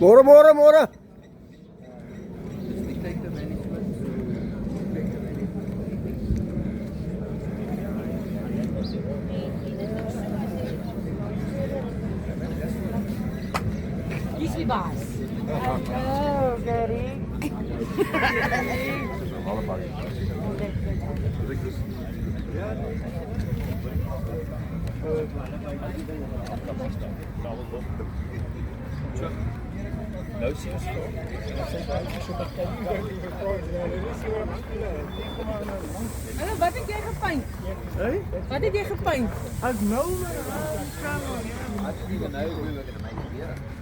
Môre, môre, môre. Kies die baas. Hallo, Gary. Nou zie je Hallo, wat heb jij gepaint? Wat heb jij gepaint? Ek nou het.